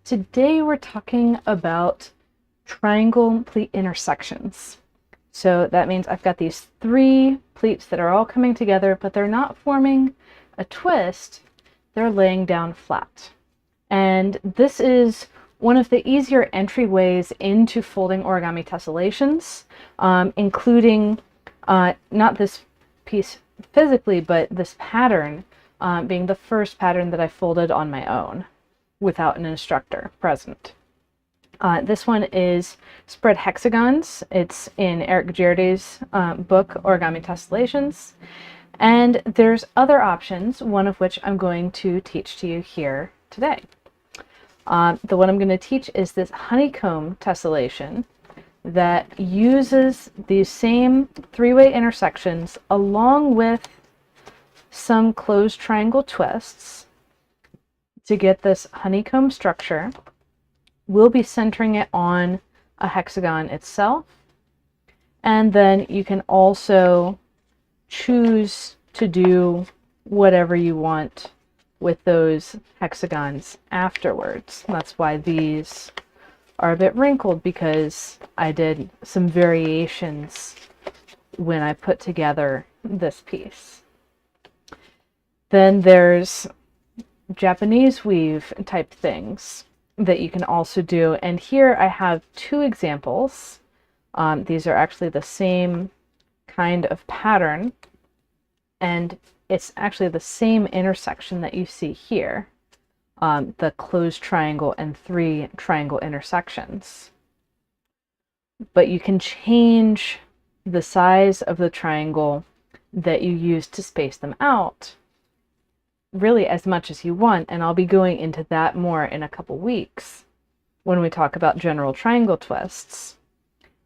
Today we're talking about triangle pleat intersections. So that means I've got these three pleats that are all coming together, but they're not forming a twist, they're laying down flat. And this is one of the easier entryways into folding origami tessellations, including not this piece physically, but this pattern being the first pattern that I folded on my own without an instructor present. This one is spread hexagons. It's in Eric Giardi's book, Origami Tessellations. And there's other options, one of which I'm going to teach to you here today. The one I'm going to teach is this honeycomb tessellation that uses these same three-way intersections along with some closed triangle twists to get this honeycomb structure. We'll be centering it on a hexagon itself, and then you can also choose to do whatever you want with those hexagons afterwards. That's why these are a bit wrinkled, because I did some variations when I put together this piece. Then there's Japanese weave type things that you can also do, and here I have two examples. These are actually the same kind of pattern, and it's actually the same intersection that you see here, the closed triangle and three triangle intersections. But you can change the size of the triangle that you use to space them out really as much as you want, and I'll be going into that more in a couple weeks when we talk about general triangle twists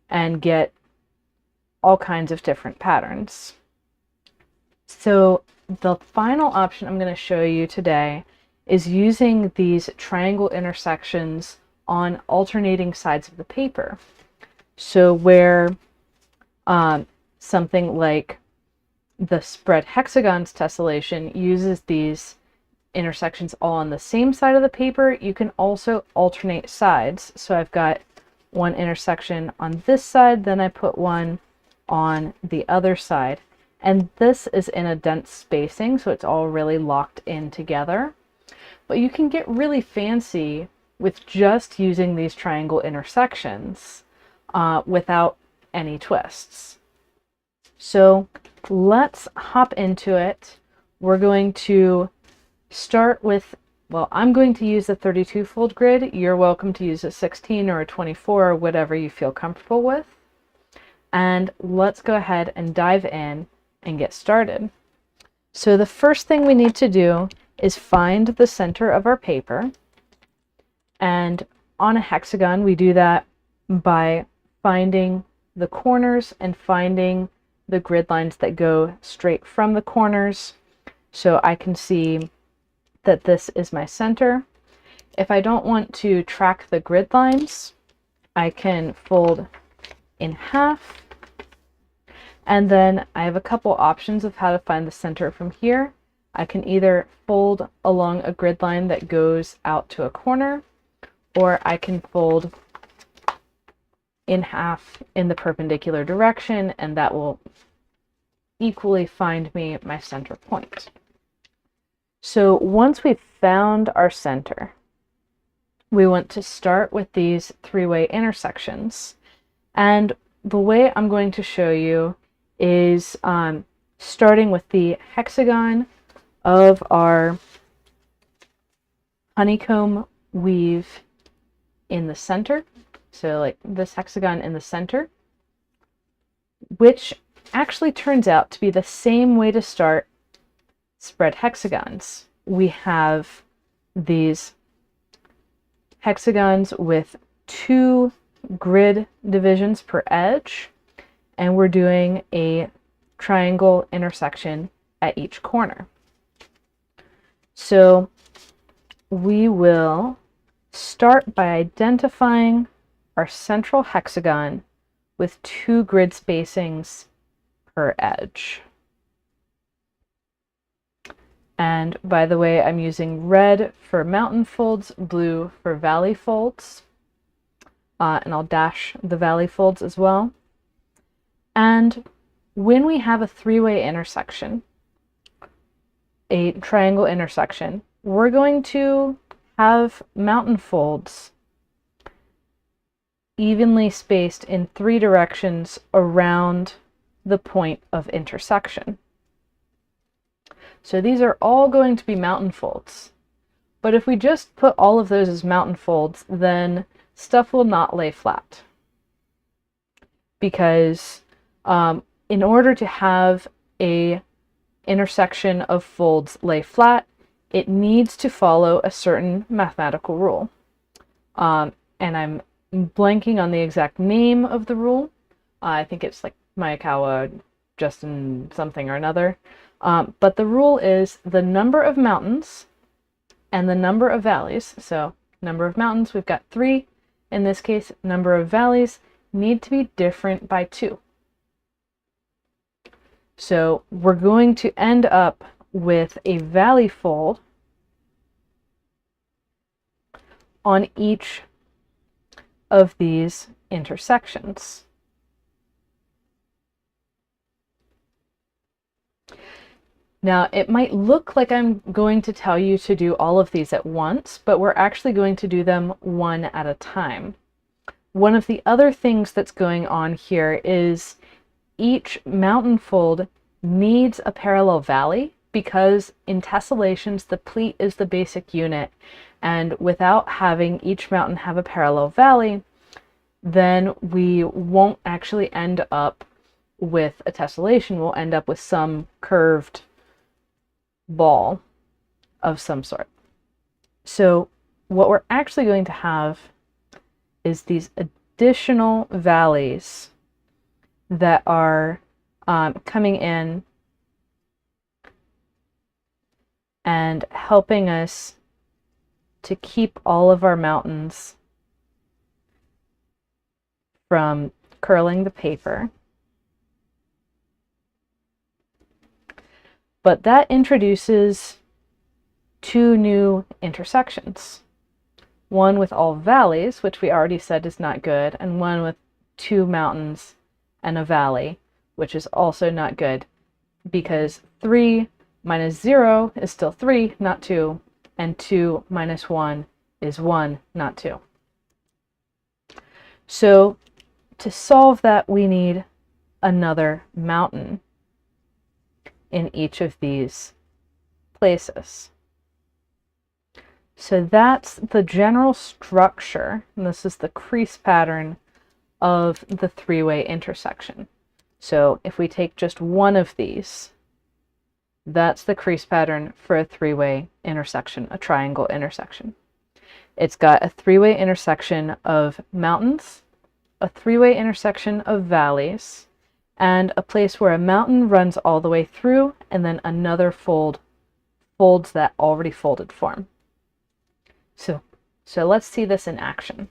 and get all kinds of different patterns. So the final option I'm going to show you today is using these triangle intersections on alternating sides of the paper. So where something like the spread hexagons tessellation uses these intersections all on the same side of the paper, you can also alternate sides. So I've got one intersection on this side, then I put one on the other side. And this is in a dense spacing, so it's all really locked in together. But you can get really fancy with just using these triangle intersections without any twists. So let's hop into it. We're going to start with, well, I'm going to use a 32 fold grid. You're welcome to use a 16 or a 24 or whatever you feel comfortable with. And let's go ahead and dive in and get started. So the first thing we need to do is find the center of our paper. And on a hexagon, we do that by finding the corners and finding the grid lines that go straight from the corners. So I can see that this is my center. If I don't want to track the grid lines, I can fold in half. And then I have a couple options of how to find the center from here. I can either fold along a grid line that goes out to a corner, or I can fold in half in the perpendicular direction, and that will equally find me my center point. So once we've found our center, we want to start with these three-way intersections. And the way I'm going to show you is starting with the hexagon of our honeycomb weave in the center. So like this hexagon in the center, which actually turns out to be the same way to start spread hexagons. We have these hexagons with two grid divisions per edge, and we're doing a triangle intersection at each corner. So we will start by identifying our central hexagon with two grid spacings per edge. And by the way, I'm using red for mountain folds, blue for valley folds, and I'll dash the valley folds as well. And when we have a three-way intersection, a triangle intersection, we're going to have mountain folds evenly spaced in three directions around the point of intersection. So these are all going to be mountain folds. But if we just put all of those as mountain folds, then stuff will not lay flat. Because in order to have a intersection of folds lay flat, it needs to follow a certain mathematical rule. And I'm blanking on the exact name of the rule. I think it's like Mayakawa Justin something or another. But the rule is the number of mountains and the number of valleys. So number of mountains, we've got 3. In this case, number of valleys need to be different by 2. So we're going to end up with a valley fold on each of these intersections. Now, it might look like I'm going to tell you to do all of these at once, but we're actually going to do them one at a time. One of the other things that's going on here is each mountain fold needs a parallel valley, because in tessellations, the pleat is the basic unit, and without having each mountain have a parallel valley, then we won't actually end up with a tessellation. We'll end up with some curved ball of some sort. So what we're actually going to have is these additional valleys that are coming in and helping us to keep all of our mountains from curling the paper. But that introduces 2 new intersections. One with all valleys, which we already said is not good, and one with 2 mountains and a valley, which is also not good, because 3 minus 0 is still 3, not 2, and 2 minus 1 is 1, not 2. So to solve that, we need another mountain in each of these places. So that's the general structure, and this is the crease pattern of the 3-way intersection. So if we take just one of these, that's the crease pattern for a 3-way intersection, a triangle intersection. It's got a 3-way intersection of mountains, a 3-way intersection of valleys, and a place where a mountain runs all the way through, and then another fold folds that already folded form. So let's see this in action.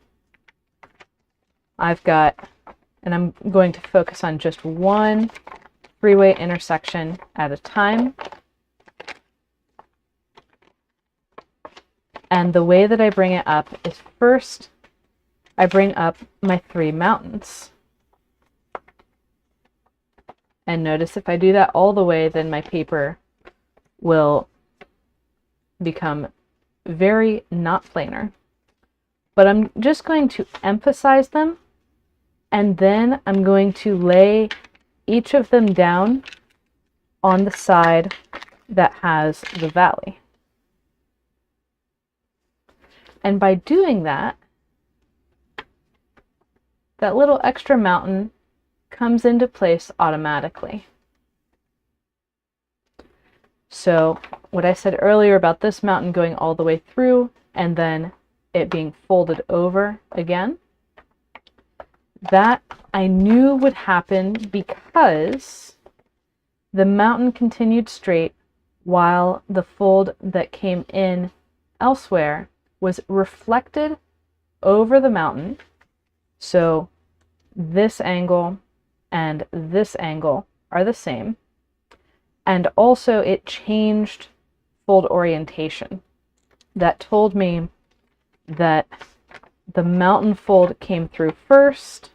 I've got, and I'm going to focus on just one 3-way intersection at a time. And the way that I bring it up is first I bring up my 3 mountains. And notice if I do that all the way, then my paper will become very not planar. But I'm just going to emphasize them, and then I'm going to lay each of them down on the side that has the valley. And by doing that, that little extra mountain comes into place automatically. So what I said earlier about this mountain going all the way through and then it being folded over again, that I knew would happen because the mountain continued straight while the fold that came in elsewhere was reflected over the mountain. So this angle and this angle are the same. And also it changed fold orientation that told me that the mountain fold came through first,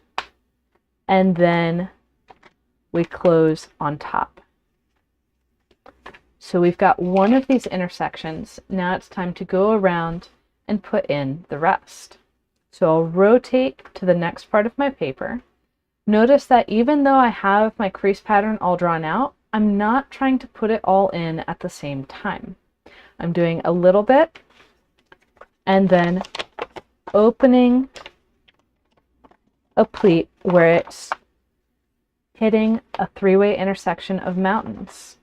and then we close on top. So we've got one of these intersections. Now it's time to go around and put in the rest. So I'll rotate to the next part of my paper. Notice that even though I have my crease pattern all drawn out, I'm not trying to put it all in at the same time. I'm doing a little bit and then opening a pleat where it's hitting a three-way intersection of mountains.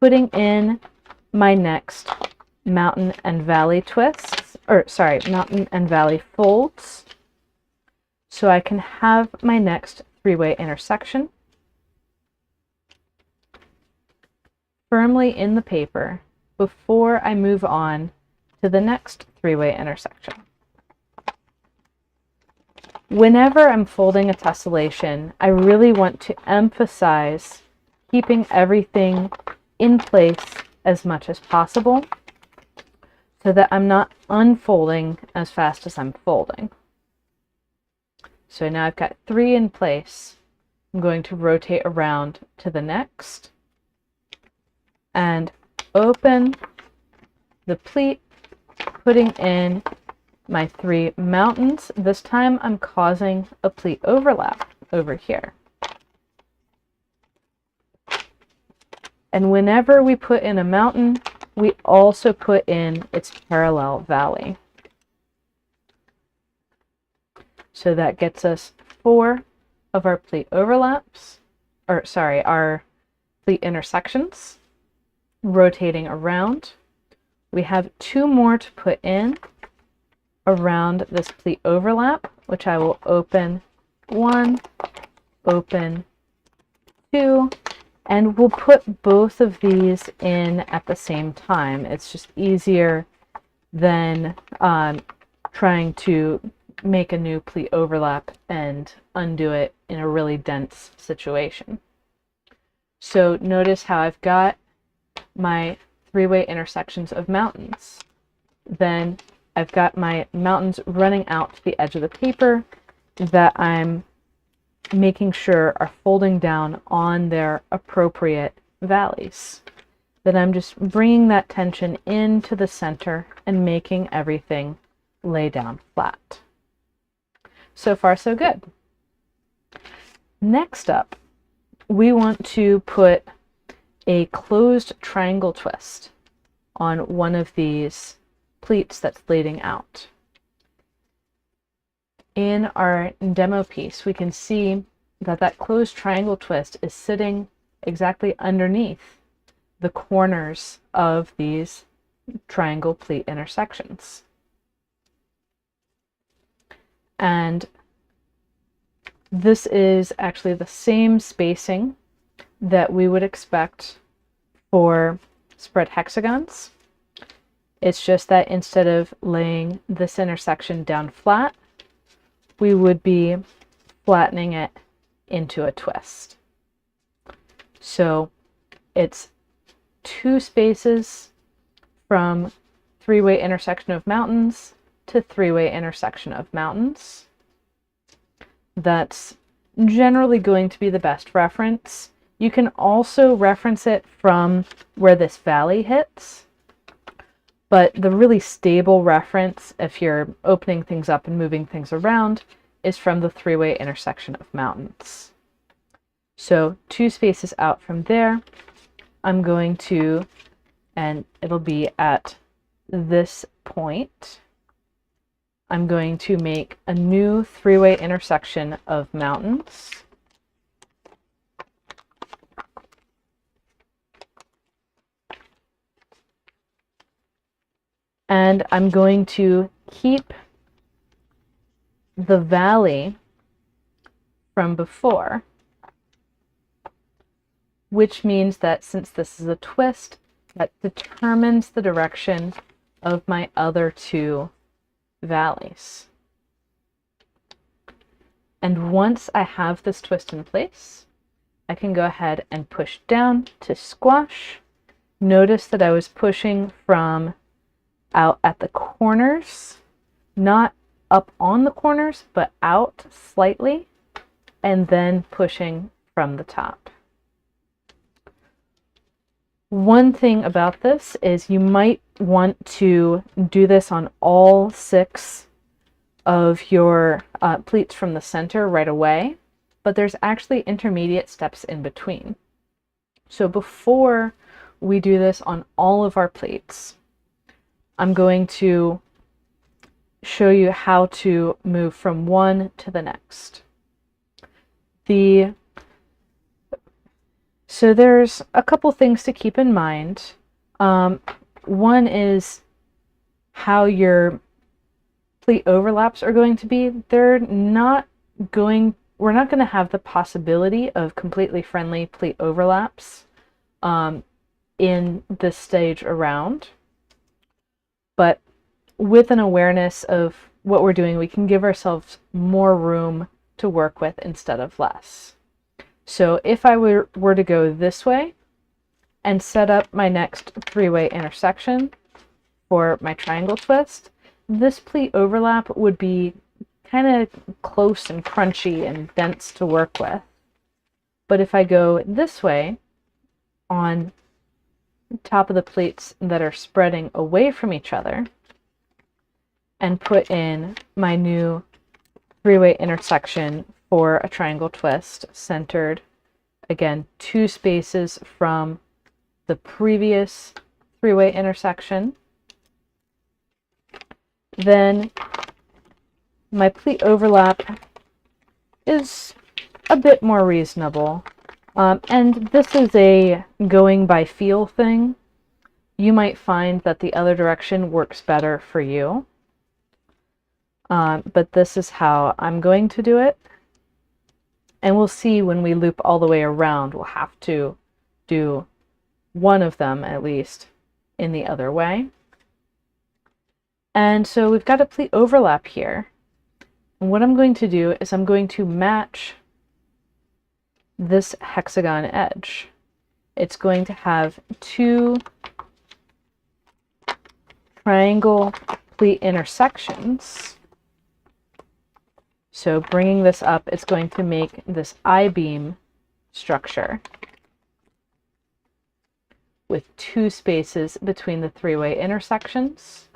Putting in my next mountain and valley twists, mountain and valley folds, so I can have my next three-way intersection firmly in the paper before I move on to the next three-way intersection. Whenever I'm folding a tessellation, I really want to emphasize keeping everything in place as much as possible so that I'm not unfolding as fast as I'm folding. So now I've got 3 in place. I'm going to rotate around to the next and open the pleat, putting in my 3 mountains. This time I'm causing a pleat overlap over here. And whenever we put in a mountain, we also put in its parallel valley. So that gets us 4 of our pleat overlaps, our pleat intersections. Rotating around, we have 2 more to put in around this pleat overlap, which I will open 1, open 2, and we'll put both of these in at the same time. It's just easier than trying to make a new pleat overlap and undo it in a really dense situation. So notice how I've got my 3-way intersections of mountains. Then I've got my mountains running out to the edge of the paper that I'm making sure are folding down on their appropriate valleys. Then I'm just bringing that tension into the center and making everything lay down flat. So far, so good. Next up, we want to put a closed triangle twist on one of these pleats that's leading out. In our demo piece, we can see that that closed triangle twist is sitting exactly underneath the corners of these triangle pleat intersections. And this is actually the same spacing that we would expect for spread hexagons. It's just that instead of laying this intersection down flat, we would be flattening it into a twist. So it's 2 spaces from 3-way intersection of mountains to 3-way intersection of mountains. That's generally going to be the best reference. You can also reference it from where this valley hits, but the really stable reference, if you're opening things up and moving things around, is from the 3-way intersection of mountains. So 2 spaces out from there, I'm going to, and it'll be at this point, I'm going to make a new 3-way intersection of mountains. And I'm going to keep the valley from before, which means that since this is a twist, that determines the direction of my other 2 valleys. And once I have this twist in place, I can go ahead and push down to squash, notice that I was pushing from out at the corners, not up on the corners, but out slightly, and then pushing from the top. One thing about this is you might want to do this on all 6 of your pleats from the center right away, but there's actually intermediate steps in between. So before we do this on all of our pleats, I'm going to show you how to move from one to the next. So there's a couple things to keep in mind. One is how your pleat overlaps are going to be. We're not going to have the possibility of completely friendly pleat overlaps in this stage around. But with an awareness of what we're doing, we can give ourselves more room to work with instead of less. So if I were to go this way and set up my next 3-way intersection for my triangle twist, this pleat overlap would be kind of close and crunchy and dense to work with. But if I go this way on top of the pleats that are spreading away from each other and put in my new 3-way intersection for a triangle twist centered, again, 2 spaces from the previous 3-way intersection, then my pleat overlap is a bit more reasonable. And this is a going by feel thing. You might find that the other direction works better for you. But this is how I'm going to do it. And we'll see when we loop all the way around, we'll have to do one of them at least in the other way. And so we've got a pleat overlap here. And what I'm going to do is I'm going to match this hexagon edge. It's going to have 2 triangle pleat intersections. So bringing this up, it's going to make this I-beam structure with 2 spaces between the 3-way intersections.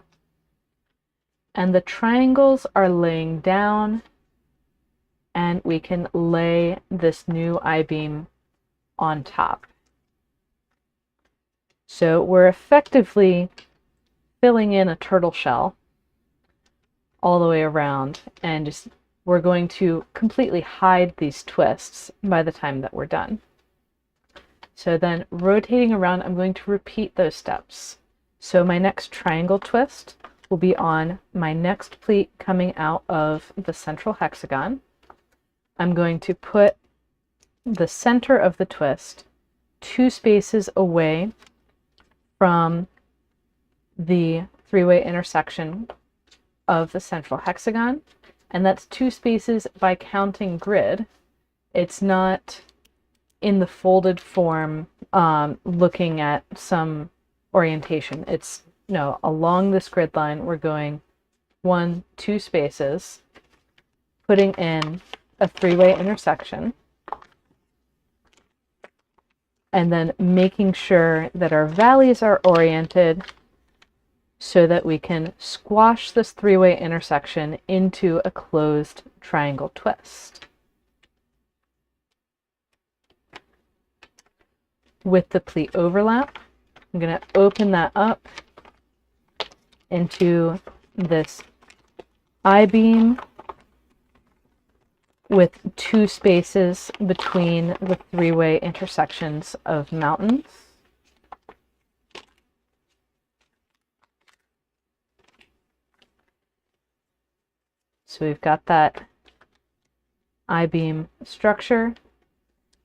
And the triangles are laying down, and we can lay this new I-beam on top. So we're effectively filling in a turtle shell all the way around, and we're going to completely hide these twists by the time that we're done. So then rotating around, I'm going to repeat those steps. So my next triangle twist will be on my next pleat coming out of the central hexagon. I'm going to put the center of the twist 2 spaces away from the 3-way intersection of the central hexagon. And that's 2 spaces by counting grid. It's not in the folded form looking at some orientation. It's no, along this grid line, we're going 1, 2 spaces, putting in a 3-way intersection, and then making sure that our valleys are oriented so that we can squash this 3-way intersection into a closed triangle twist. With the pleat overlap, I'm going to open that up into this I-beam with 2 spaces between the 3-way intersections of mountains. So we've got that I-beam structure,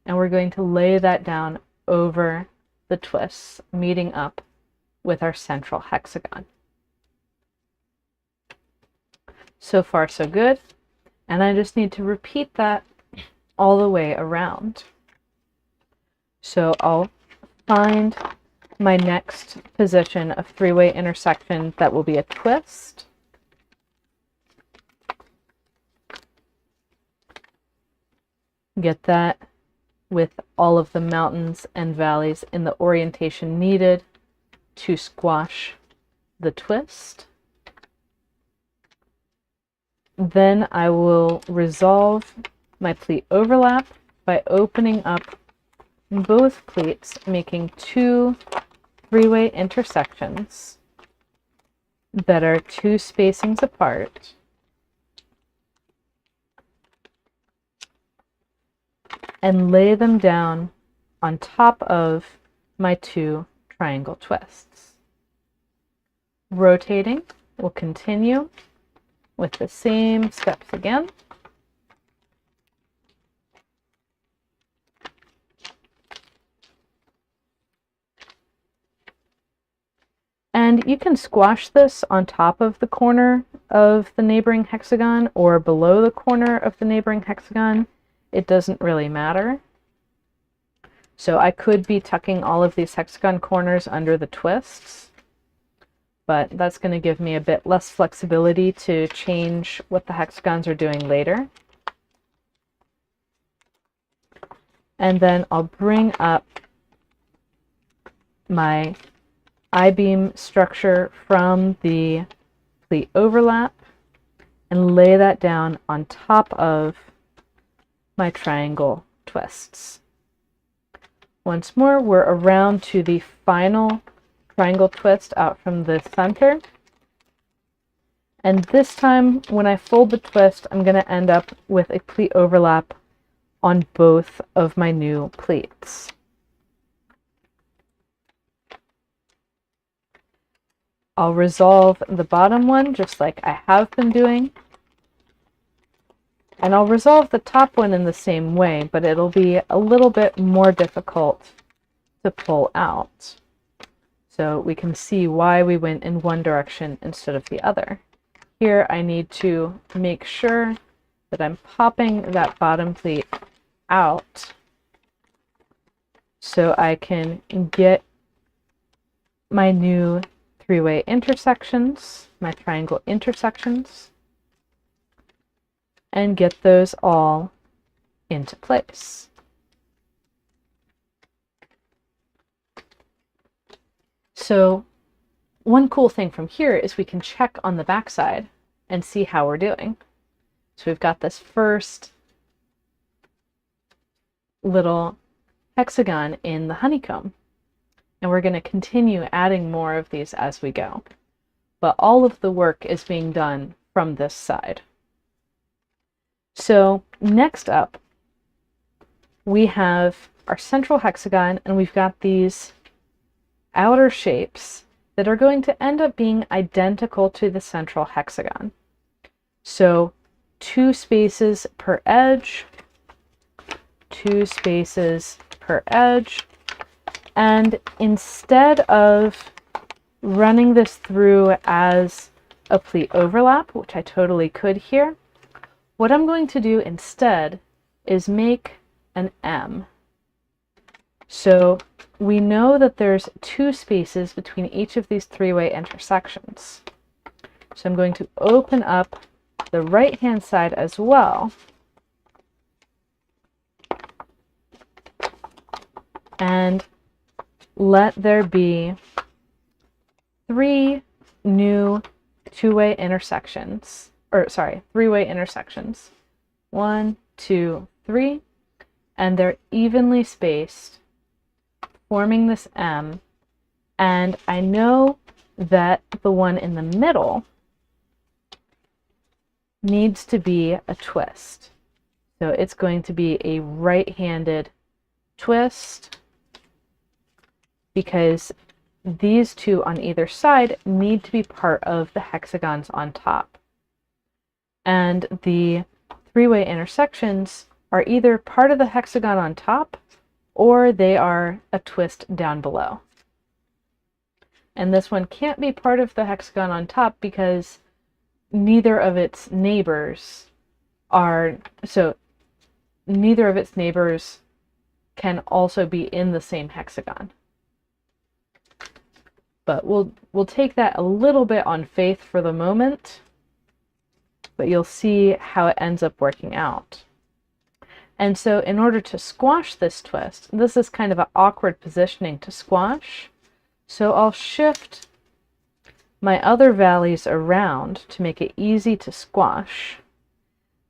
and we're going to lay that down over the twists, meeting up with our central hexagon. So far, so good. And I just need to repeat that all the way around. So I'll find my next position of three-way intersection that will be a twist. Get that with all of the mountains and valleys in the orientation needed to squash the twist. Then I will resolve my pleat overlap by opening up both pleats, making two three-way intersections that are two spacings apart. And lay them down on top of my two triangle twists. Rotating will continue with the same steps again. And you can squash this on top of the corner of the neighboring hexagon or below the corner of the neighboring hexagon. It doesn't really matter. So I could be tucking all of these hexagon corners under the twists, but that's going to give me a bit less flexibility to change what the hexagons are doing later. And then I'll bring up my I-beam structure from the pleat overlap and lay that down on top of my triangle twists. Once more, we're around to the final triangle twist out from the center. And this time, when I fold the twist, I'm going to end up with a pleat overlap on both of my new pleats. I'll resolve the bottom one just like I have been doing. And I'll resolve the top one in the same way, but it'll be a little bit more difficult to pull out. So we can see why we went in one direction instead of the other. Here I need to make sure that I'm popping that bottom pleat out so I can get my new three-way intersections, my triangle intersections, and get those all into place. So one cool thing from here is we can check on the backside and see how we're doing. So we've got this first little hexagon in the honeycomb, and we're going to continue adding more of these as we go. But all of the work is being done from this side. So next up, we have our central hexagon, and we've got these outer shapes that are going to end up being identical to the central hexagon. So 2 spaces per edge, 2 spaces per edge, and instead of running this through as a pleat overlap, which I totally could here, what I'm going to do instead is make an M. So we know that there's 2 spaces between each of these three-way intersections. So I'm going to open up the right-hand side as well. And let there be 3 new two-way intersections. Three-way intersections. 1, 2, 3, and they're evenly spaced, forming this M. And I know that the one in the middle needs to be a twist. So it's going to be a right-handed twist because these 2 on either side need to be part of the hexagons on top. And the three-way intersections are either part of the hexagon on top or they are a twist down below. And this one can't be part of the hexagon on top because neither of its neighbors can also be in the same hexagon. but we'll take that a little bit on faith for the moment, but you'll see how it ends up working out. And so in order to squash this twist, this is kind of an awkward positioning to squash, so I'll shift my other valleys around to make it easy to squash.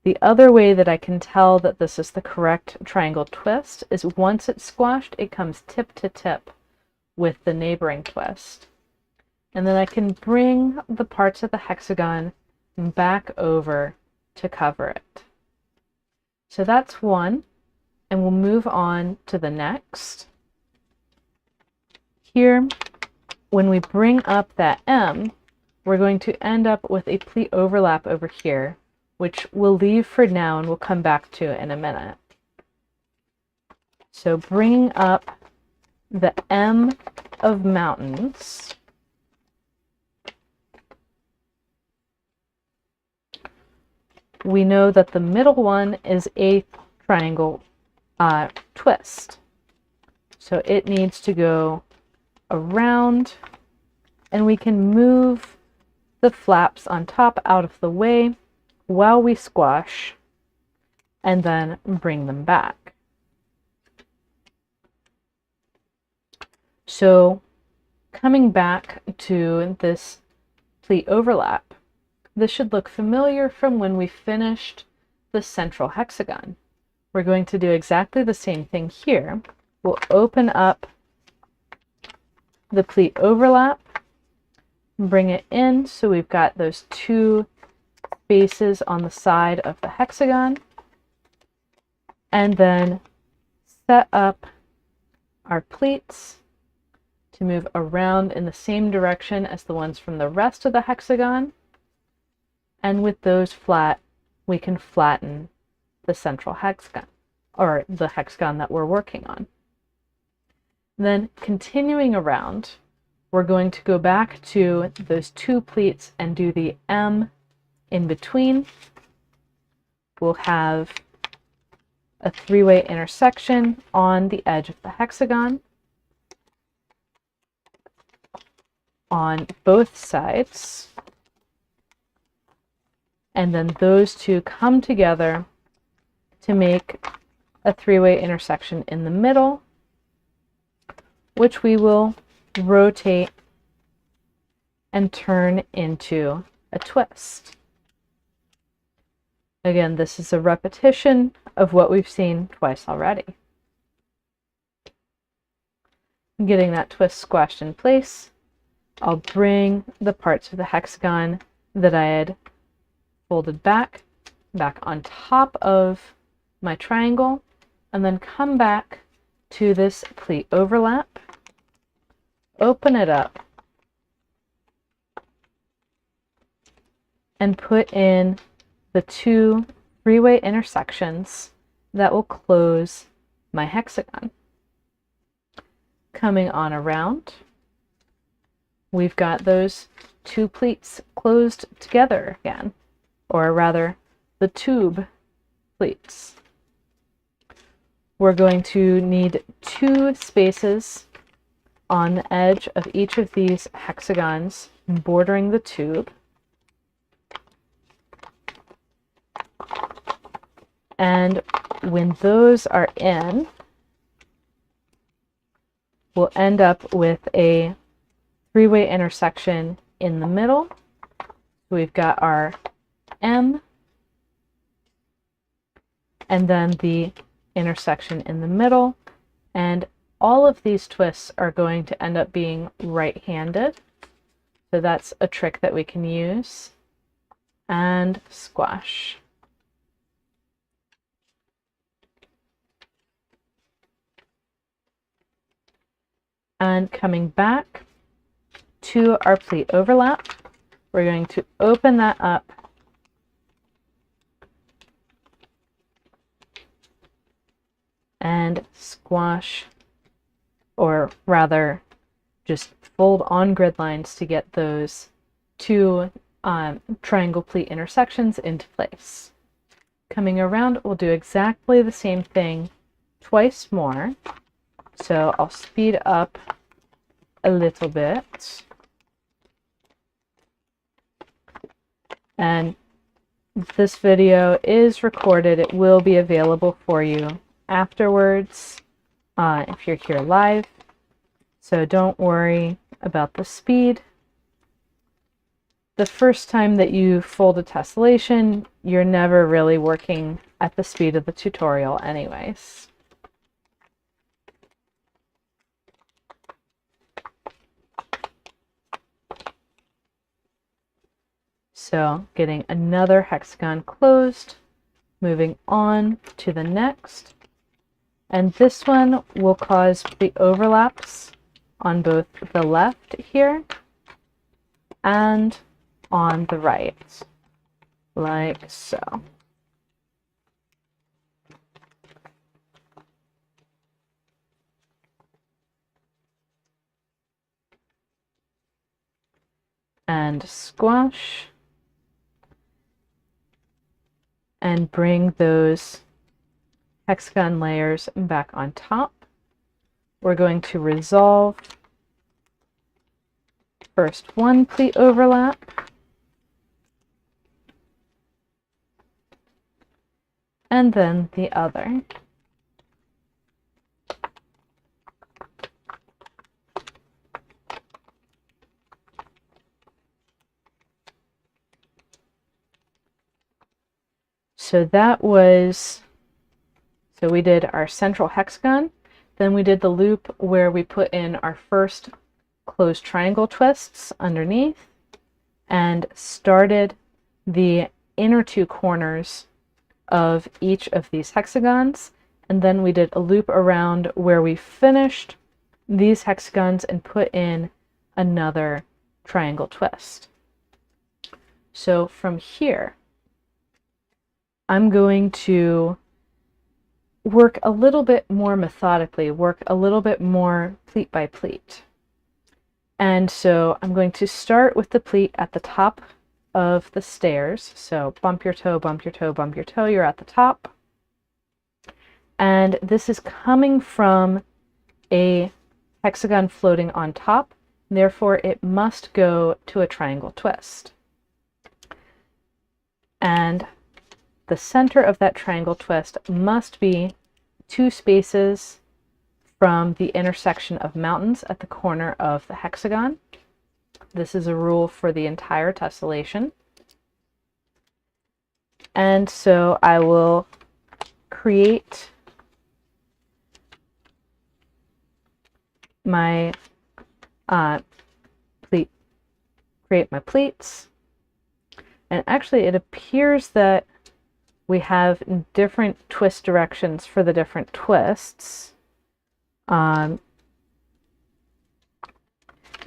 The other way that I can tell that this is the correct triangle twist is once it's squashed, it comes tip to tip with the neighboring twist. And then I can bring the parts of the hexagon back over to cover it. So that's one, and we'll move on to the next. Here, when we bring up that M, we're going to end up with a pleat overlap over here, which we'll leave for now and we'll come back to in a minute. So bringing up the M of mountains, we know that the middle one is a triangle twist. So it needs to go around, and we can move the flaps on top out of the way while we squash and then bring them back. So coming back to this pleat overlap, this should look familiar from when we finished the central hexagon. We're going to do exactly the same thing here. We'll open up the pleat overlap, bring it in so we've got those two spaces on the side of the hexagon, and then set up our pleats to move around in the same direction as the ones from the rest of the hexagon. And with those flat, we can flatten the central hexagon, or the hexagon that we're working on. Then continuing around, we're going to go back to those two pleats and do the M in between. We'll have a three-way intersection on the edge of the hexagon on both sides. And then those two come together to make a three-way intersection in the middle, which we will rotate and turn into a twist. Again, this is a repetition of what we've seen twice already. Getting that twist squashed in place, I'll bring the parts of the hexagon that I had folded back on top of my triangle, and then come back to this pleat overlap, open it up, and put in the two three-way intersections that will close my hexagon. Coming on around, we've got those two pleats closed together again, or rather the tube pleats. We're going to need two spaces on the edge of each of these hexagons bordering the tube. And when those are in, we'll end up with a three-way intersection in the middle. So we've got our M, and then the intersection in the middle, and all of these twists are going to end up being right-handed, so that's a trick that we can use, and squash. And coming back to our pleat overlap, we're going to open that up and squash, or rather just fold on grid lines to get those two triangle pleat intersections into place. Coming around, we'll do exactly the same thing twice more. So I'll speed up a little bit. And this video is recorded. It will be available for you afterwards if you're here live. So don't worry about the speed. The first time that you fold a tessellation, you're never really working at the speed of the tutorial anyways. So getting another hexagon closed, moving on to the next. And this one will cause the overlaps on both the left here and on the right, like so. And squash. And bring those hexagon layers back on top. We're going to resolve first one pleat overlap, and then the other. So we did our central hexagon, then we did the loop where we put in our first closed triangle twists underneath and started the inner two corners of each of these hexagons, and then we did a loop around where we finished these hexagons and put in another triangle twist. So from here, I'm going to work a little bit more methodically, work a little bit more pleat by pleat. And so I'm going to start with the pleat at the top of the stairs. So bump your toe, bump your toe, bump your toe, you're at the top. And this is coming from a hexagon floating on top, therefore it must go to a triangle twist. And the center of that triangle twist must be 2 spaces from the intersection of mountains at the corner of the hexagon. This is a rule for the entire tessellation. And so I will create my pleats. And actually it appears that we have different twist directions for the different twists.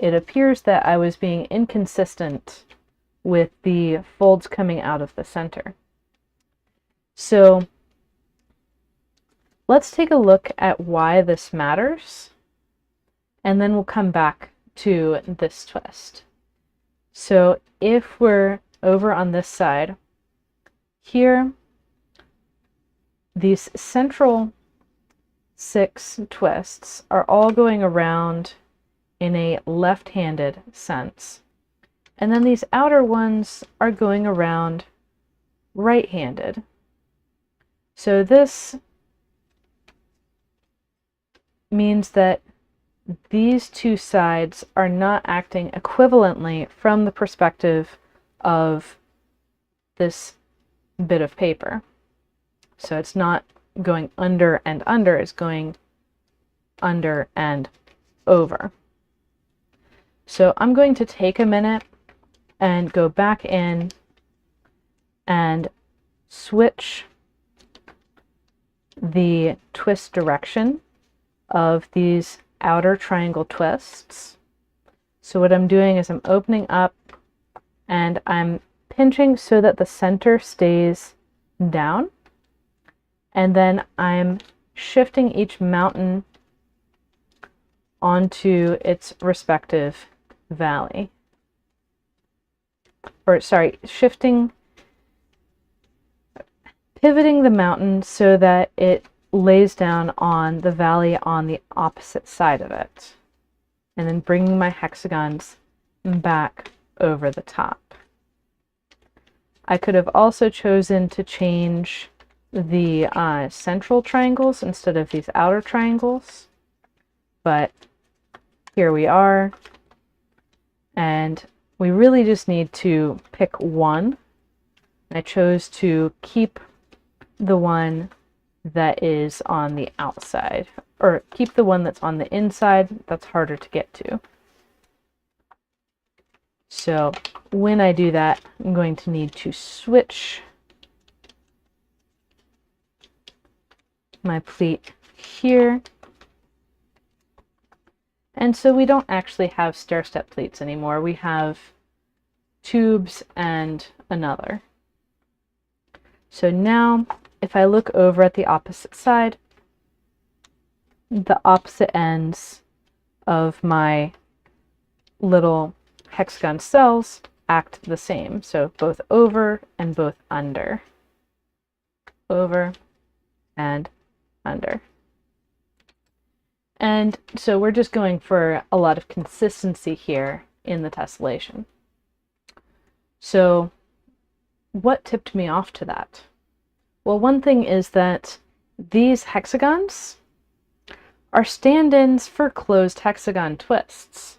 It appears that I was being inconsistent with the folds coming out of the center. So let's take a look at why this matters, and then we'll come back to this twist. So if we're over on this side, here, these central 6 twists are all going around in a left-handed sense. And then these outer ones are going around right-handed. So this means that these 2 sides are not acting equivalently from the perspective of this bit of paper. So it's not going under and under, it's going under and over. So I'm going to take a minute and go back in and switch the twist direction of these outer triangle twists. So what I'm doing is I'm opening up and I'm pinching so that the center stays down, and then I'm shifting each mountain onto its respective valley. Or sorry, pivoting the mountain so that it lays down on the valley on the opposite side of it. and then bringing my hexagons back over the top. I could have also chosen to change the central triangles instead of these outer triangles, but here we are, and we really just need to pick one. I chose to keep the one that is on the outside, or keep the one that's on the inside. That's harder to get to. So when I do that, I'm going to need to switch my pleat here. And so we don't actually have stair-step pleats anymore. We have tubes and another. So now, if I look over at the opposite side, the opposite ends of my little hexagon cells act the same. So both over and both under. Over and under. And so we're just going for a lot of consistency here in the tessellation. So what tipped me off to that? Well, one thing is that these hexagons are stand-ins for closed hexagon twists.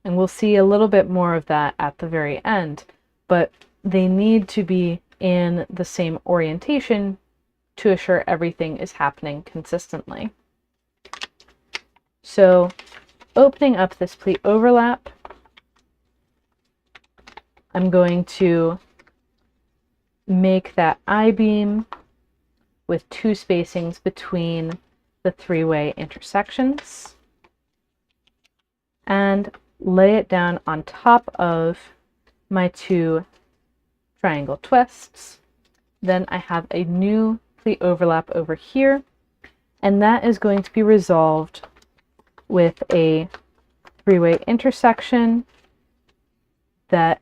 And we'll see a little bit more of that at the very end, but they need to be in the same orientation to assure everything is happening consistently. So opening up this pleat overlap, I'm going to make that I-beam with two spacings between the three-way intersections and lay it down on top of my two triangle twists. Then I have a new pleat overlap over here, and that is going to be resolved with a three-way intersection that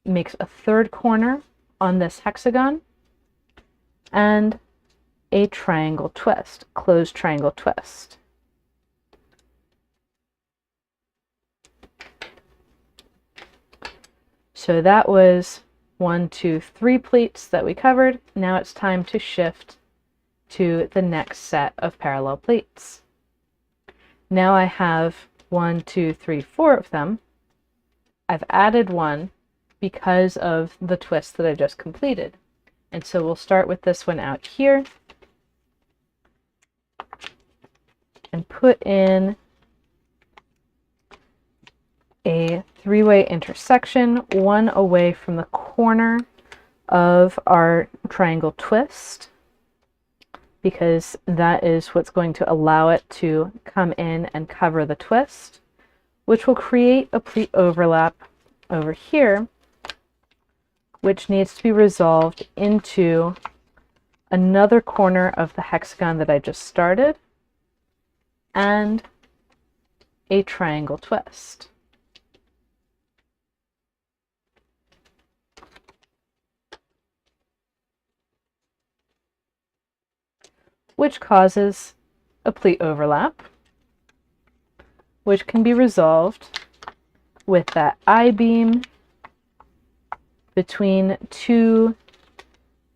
makes a third corner on this hexagon and a triangle twist, closed triangle twist. So that was 1, 2, 3 pleats that we covered. Now it's time to shift to the next set of parallel pleats. Now I have 1, 2, 3, 4 of them. I've added one because of the twist that I just completed. And so we'll start with this one out here and put in a three-way intersection, one away from the corner of our triangle twist, because that is what's going to allow it to come in and cover the twist, which will create a pleat overlap over here, which needs to be resolved into another corner of the hexagon that I just started, and a triangle twist. Which causes a pleat overlap, which can be resolved with that I-beam between two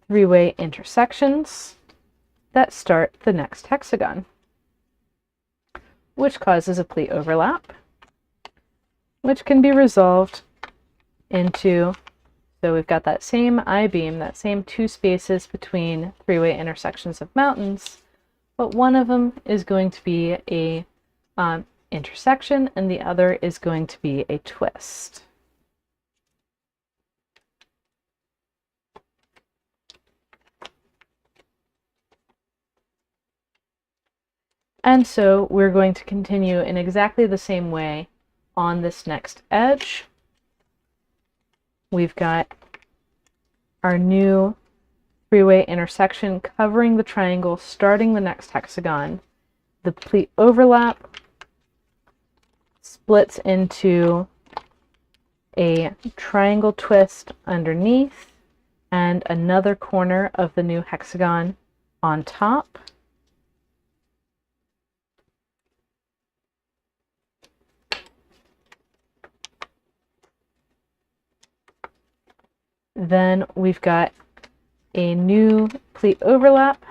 three-way intersections that start the next hexagon, which causes a pleat overlap, which can be resolved into, so we've got that same I-beam, that same two spaces between three-way intersections of mountains, but one of them is going to be a intersection and the other is going to be a twist. And so we're going to continue in exactly the same way on this next edge. We've got our new three-way intersection covering the triangle, starting the next hexagon. The pleat overlap splits into a triangle twist underneath and another corner of the new hexagon on top. Then we've got a new pleat overlap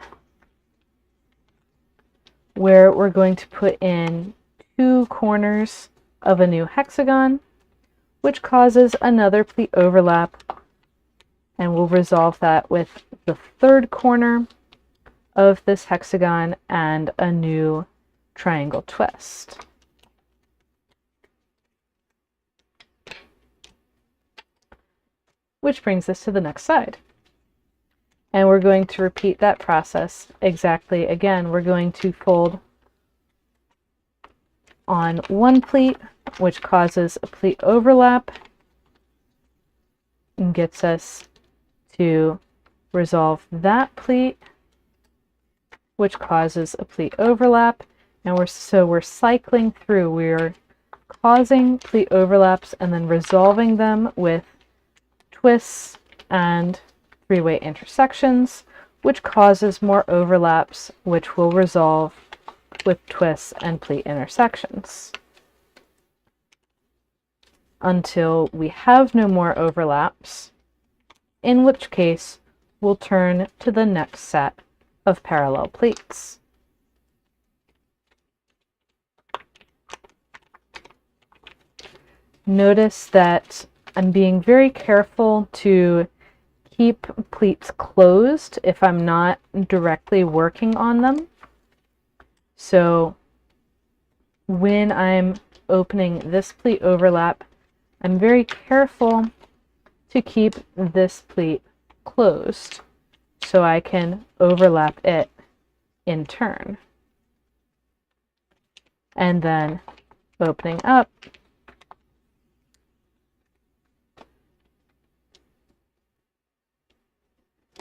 where we're going to put in 2 corners of a new hexagon, which causes another pleat overlap, and we'll resolve that with the 3rd corner of this hexagon and a new triangle twist. Which brings us to the next side. And we're going to repeat that process exactly again. We're going to fold on one pleat, which causes a pleat overlap and gets us to resolve that pleat, which causes a pleat overlap. And we're cycling through. We're causing pleat overlaps and then resolving them with twists and 3-way intersections, which causes more overlaps, which will resolve with twists and pleat intersections until we have no more overlaps, in which case we'll turn to the next set of parallel pleats. Notice that I'm being very careful to keep pleats closed if I'm not directly working on them. So when I'm opening this pleat overlap, I'm very careful to keep this pleat closed so I can overlap it in turn. And then opening up,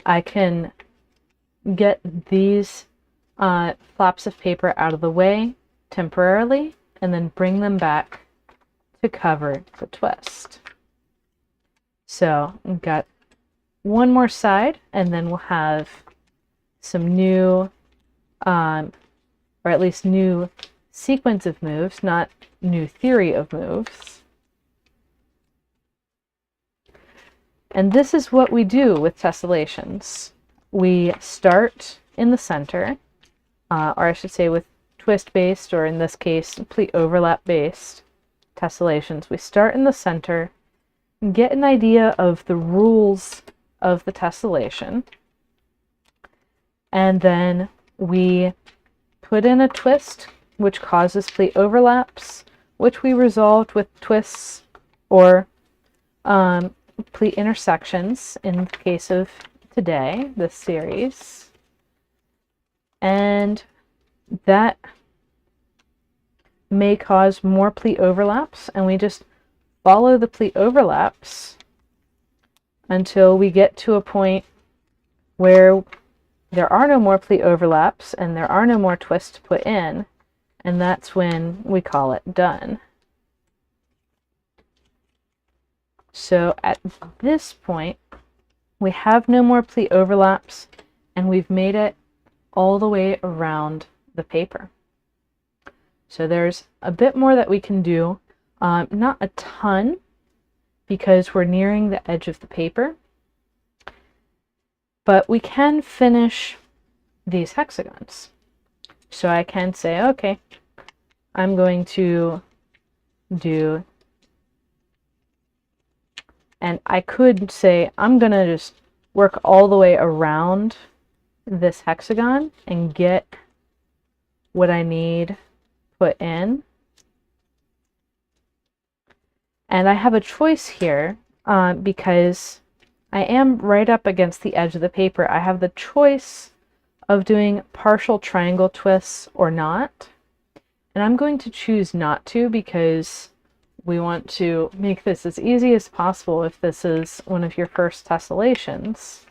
I can get these flaps of paper out of the way temporarily and then bring them back to cover the twist. So we've got one more side, and then we'll have some new, or at least new sequence of moves, not new theory of moves. And this is what we do with tessellations. We start in the center, or I should say with twist-based, or in this case, pleat overlap-based tessellations. We start in the center, get an idea of the rules of the tessellation, and then we put in a twist, which causes pleat overlaps, which we resolved with twists or pleat intersections in the case of today, this series. And that may cause more pleat overlaps, and we just follow the pleat overlaps until we get to a point where there are no more pleat overlaps and there are no more twists to put in, and that's when we call it done. So at this point, we have no more pleat overlaps, and we've made it all the way around the paper. So there's a bit more that we can do, not a ton, because we're nearing the edge of the paper, but we can finish these hexagons. So I can say, okay, I'm going to do, and I could say, I'm going to just work all the way around this hexagon and get what I need put in. And I have a choice here because I am right up against the edge of the paper. I have the choice of doing partial triangle twists or not. And I'm going to choose not to because we want to make this as easy as possible if this is one of your first tessellations.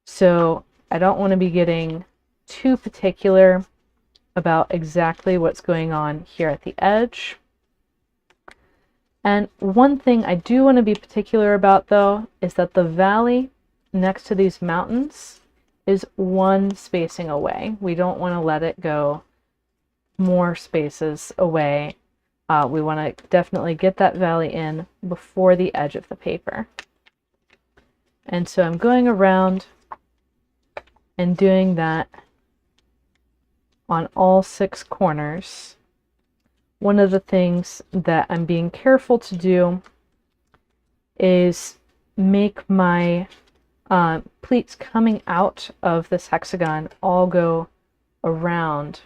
So I don't want to be getting too particular about exactly what's going on here at the edge. And one thing I do want to be particular about, though, is that the valley next to these mountains is one spacing away. We don't want to let it go more spaces away. We want to definitely get that valley in before the edge of the paper. And so I'm going around and doing that on all 6 corners. One of the things that I'm being careful to do is make my pleats coming out of this hexagon all go around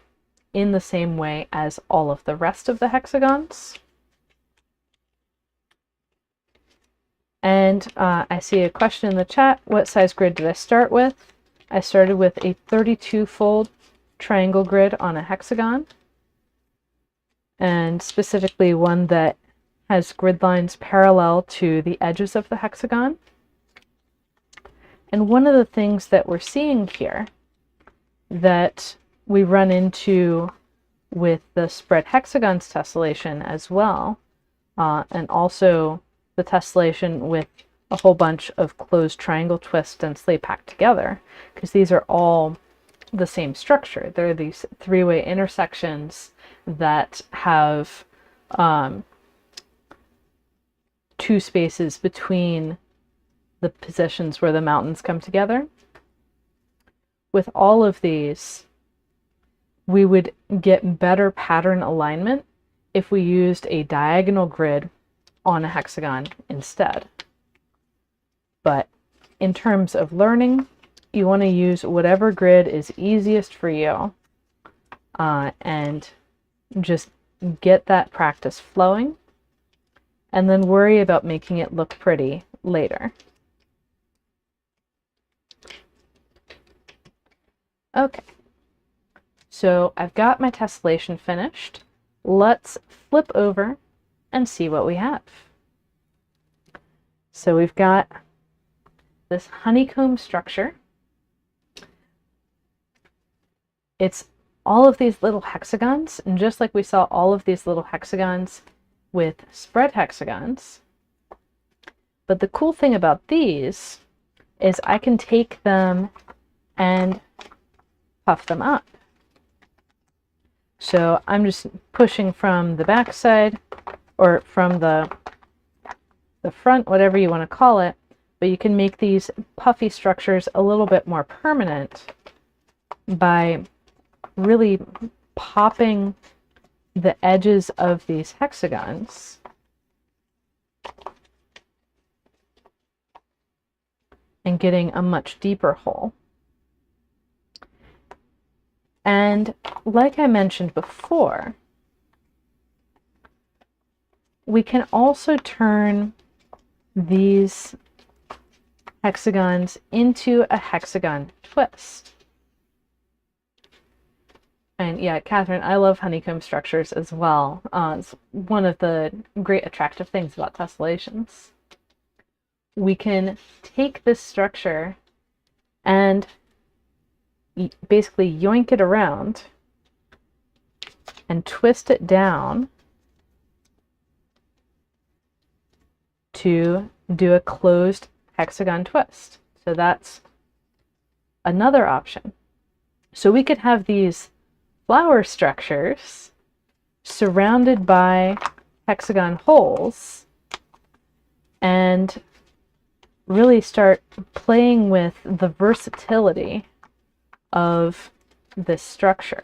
in the same way as all of the rest of the hexagons. And I see a question in the chat, what size grid did I start with? I started with a 32-fold triangle grid on a hexagon, and specifically one that has grid lines parallel to the edges of the hexagon. And one of the things that we're seeing here that we run into with the spread hexagons tessellation as well, and also the tessellation with a whole bunch of closed triangle twists and sleigh packed together, because these are all the same structure. There are these 3-way intersections that have 2 spaces between the positions where the mountains come together. With all of these, we would get better pattern alignment if we used a diagonal grid on a hexagon instead. But in terms of learning, you want to use whatever grid is easiest for you, and just get that practice flowing, and then worry about making it look pretty later. Okay, so I've got my tessellation finished. Let's flip over and see what we have. So we've got this honeycomb structure. It's all of these little hexagons, and just like we saw all of these little hexagons with spread hexagons. But the cool thing about these is I can take them and puff them up. So I'm just pushing from the back side, or from the front, whatever you want to call it, but you can make these puffy structures a little bit more permanent by really popping the edges of these hexagons and getting a much deeper hole. And like I mentioned before, we can also turn these hexagons into a hexagon twist. And yeah, Catherine, I love honeycomb structures as well. It's one of the great attractive things about tessellations. We can take this structure and basically yoink it around and twist it down to do a closed hexagon twist. So that's another option. So we could have these flower structures surrounded by hexagon holes and really start playing with the versatility of this structure.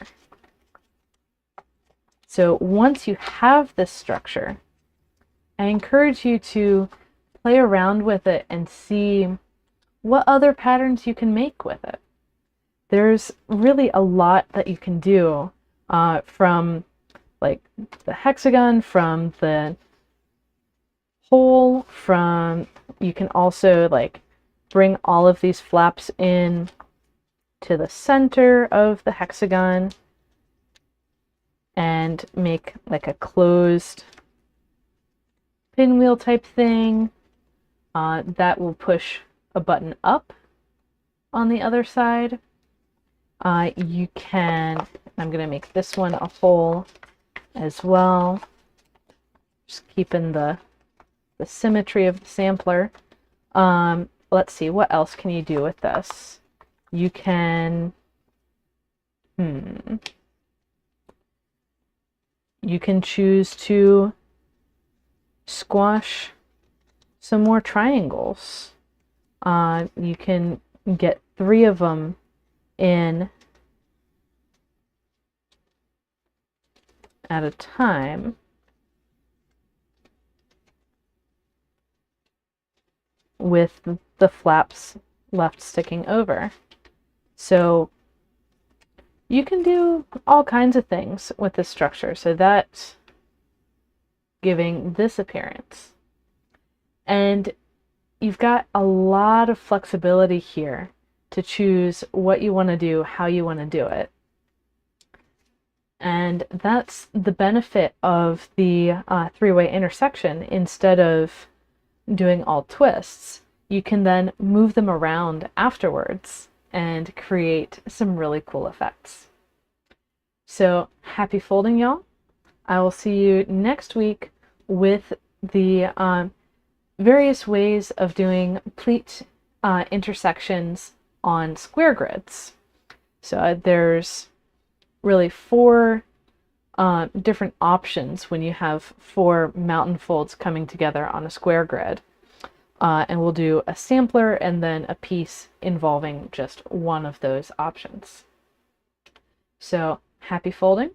So once you have this structure, I encourage you to play around with it and see what other patterns you can make with it. There's really a lot that you can do, from like the hexagon, from the hole, you can also like bring all of these flaps in to the center of the hexagon and make like a closed pinwheel type thing that will push a button up on the other side. You can, I'm going to make this one a hole as well, just keeping the symmetry of the sampler. Let's see, what else can you do with this? You can, you can choose to squash some more triangles You can get 3 of them in at a time with the flaps left sticking over. So you can do all kinds of things with this structure. So that's giving this appearance. And you've got a lot of flexibility here to choose what you want to do, how you want to do it. And that's the benefit of the 3-way intersection. Instead of doing all twists, you can then move them around afterwards and create some really cool effects. So happy folding, y'all. I will see you next week with the various ways of doing pleat intersections on square grids. So there's really 4 different options when you have 4 mountain folds coming together on a square grid. And we'll do a sampler and then a piece involving just one of those options. So happy folding.